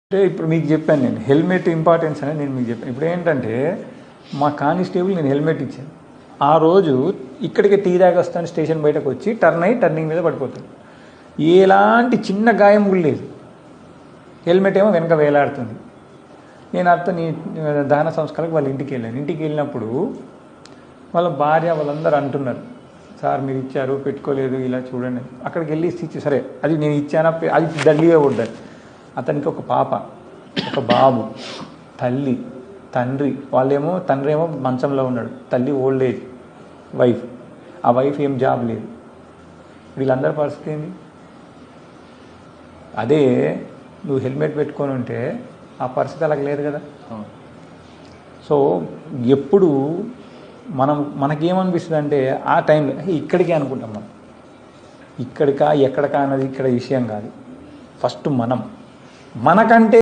అంటే ఇప్పుడు మీకు చెప్పాను నేను హెల్మెట్ ఇంపార్టెన్స్ అనేది నేను మీకు చెప్పాను. ఇప్పుడు ఏంటంటే మా కానిస్టేబుల్ నేను హెల్మెట్ ఇచ్చాను. ఆ రోజు ఇక్కడికి టీ దాకా వస్తాను, స్టేషన్ బయటకు వచ్చి టర్నింగ్ మీద పడిపోతాను. ఎలాంటి చిన్న గాయం కూడా లేదు. హెల్మెట్ ఏమో వెనక వేలాడుతుంది. నేను అతని దహన సంస్కారాలకు వాళ్ళ ఇంటికి వెళ్ళాను. ఇంటికి వెళ్ళినప్పుడు వాళ్ళ భార్య వాళ్ళందరూ అంటున్నారు, సార్ మీరు ఇచ్చారు పెట్టుకోలేదు, ఇలా చూడండి. అక్కడికి వెళ్ళి ఇచ్చి సరే అది నేను ఇచ్చానా, అది ఢిల్లీగా ఉండదు. అతనికి ఒక పాప, ఒక బాబు, తల్లి, తండ్రి. తండ్రి ఏమో మంచంలో ఉన్నాడు, తల్లి ఓల్డ్ ఏజ్ వైఫ్. ఆ వైఫ్ ఏం జాబ్ లేదు. వీళ్ళందరి పరిస్థితి ఏంది? అదే నువ్వు హెల్మెట్ పెట్టుకొని ఉంటే ఆ పరిస్థితి అలాగ లేదు కదా. సో ఎప్పుడు మనకేమనిపిస్తుంది అంటే ఆ టైంలో ఇక్కడికే అనుకుంటాం. మనం ఇక్కడికా ఎక్కడికా అన్నది ఇక్కడ విషయం కాదు. ఫస్ట్ మనకంటే